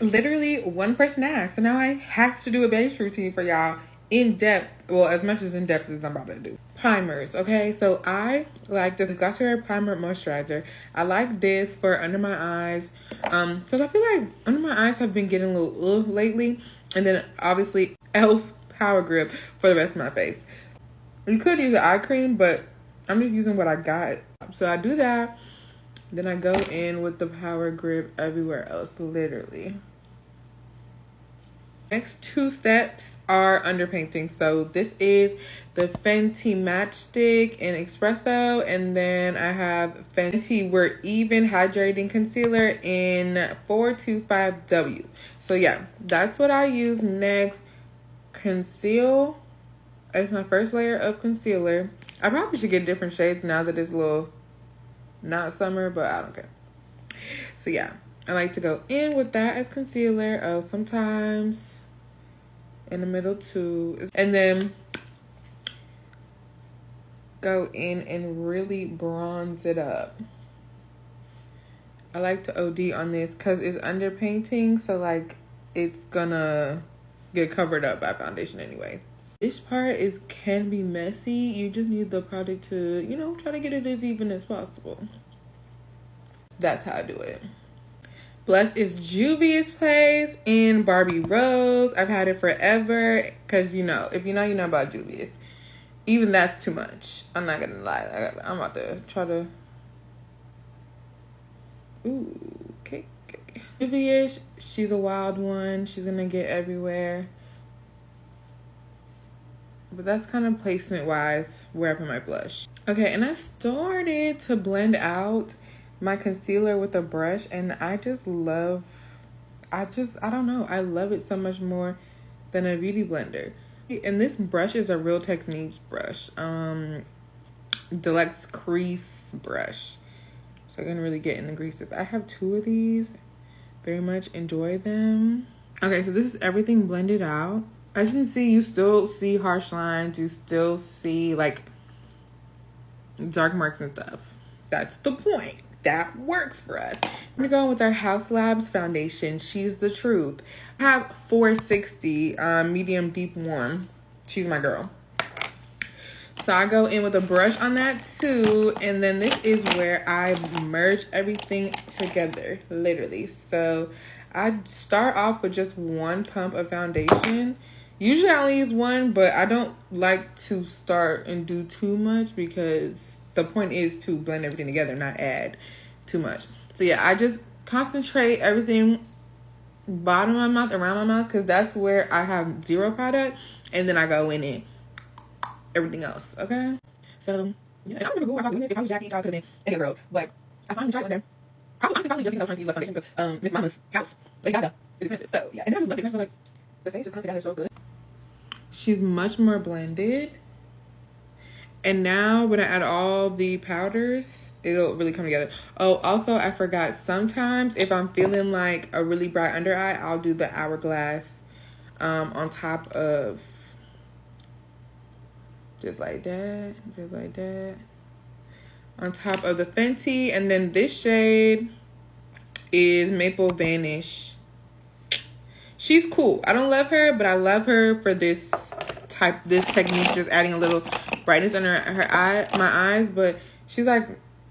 Literally one person asked, so now I have to do a base routine for y'all in depth. Well, as much as in depth as I'm about to do. Primers, okay? So I like this Glossier Primer Moisturizer. I like this for under my eyes. Because I feel like under my eyes have been getting a little lately. And then obviously e.l.f. Power Grip for the rest of my face. You could use an eye cream, but I'm just using what I got. So I do that. Then I go in with the Power Grip everywhere else, literally. Next two steps are underpainting. So this is the Fenty Matchstick in Espresso, and then I have Fenty We're Even Hydrating Concealer in 425W. So yeah, that's what I use next. Conceal as my first layer of concealer. I probably should get different shades now that it's a little not summer, but I don't care. So yeah, I like to go in with that as concealer. Oh, sometimes in the middle too, and then go in and really bronze it up. I like to OD on this because it's underpainting, so like it's gonna get covered up by foundation anyway. This part can be messy. You just need the product to, you know, try to get it as even as possible. That's how I do it. Blush is Juvia's Place in Barbie Rose. I've had it forever because, you know, if you know, you know about Juvia's. Even that's too much. I'm not going to lie. I'm about to try to... Ooh, okay. Juvia's, she's a wild one. She's going to get everywhere. But that's kind of placement-wise where I put my blush. Okay, and I started to blend out my concealer with a brush, and I just love, I don't know, I love it so much more than a beauty blender. And this brush is a Real Techniques brush, Deluxe Crease brush, so I can really get in the creases. I have two of these, very much enjoy them. Okay, so this is everything blended out. As you can see, you still see harsh lines, you still see like dark marks and stuff. That's the point. That works for us. We're going with our House Labs foundation. She's the truth. I have 460 medium deep warm. She's my girl. So I go in with a brush on that too, and then this is where I merge everything together, literally. So I start off with just one pump of foundation. Usually I only use one, but I don't like to start and do too much because the point is to blend everything together, not add too much. So yeah, I just concentrate everything bottom of my mouth, around my mouth, because that's where I have zero product, and then I go in and everything else, okay? So yeah, I don't remember who I was doing this. If I was Jackie, y'all could have been any girls, but I finally tried one there. Probably just because I was trying to use less foundation because Miss Mama's house, Lady Gaga, is expensive. So yeah, and I just love it. I feel like the face just comes together so good. She's much more blended. And now when I add all the powders, it'll really come together. Oh, also I forgot, sometimes if I'm feeling like a really bright under eye, I'll do the Hourglass on top of, just like that, on top of the Fenty. And then this shade is Maple Vanish. She's cool. I don't love her, but I love her for this technique, just adding a little brightness under my eyes. But she's like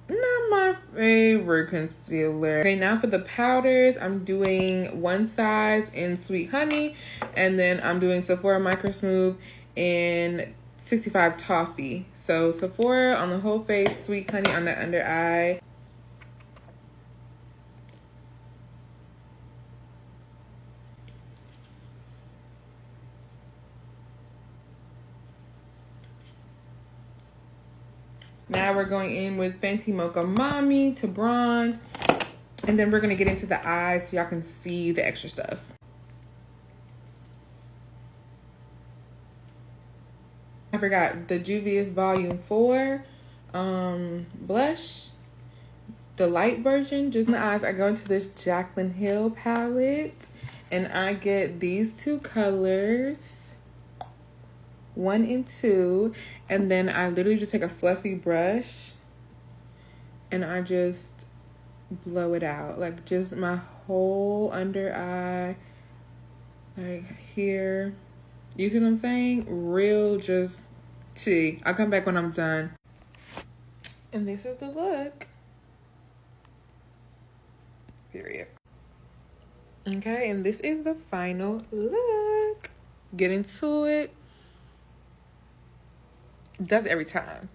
not my favorite concealer. Okay, now for the powders, I'm doing One Size in Sweet Honey, and then I'm doing Sephora Micro Smooth in 65 Toffee. So Sephora on the whole face, Sweet Honey on the under eye. Now we're going in with Fenty Mocha Mommy to bronze. And then we're going to get into the eyes so y'all can see the extra stuff. I forgot the Juvia's Volume 4 blush. The light version, just in the eyes. I go into this Jaclyn Hill palette. And I get these two colors. 1 and 2, and then I literally just take a fluffy brush and I just blow it out, like just my whole under eye, like here. You see what I'm saying? Real just tea. I'll come back when I'm done. And this is the look. Period. Okay, and this is the final look. Get into it. Does it every time.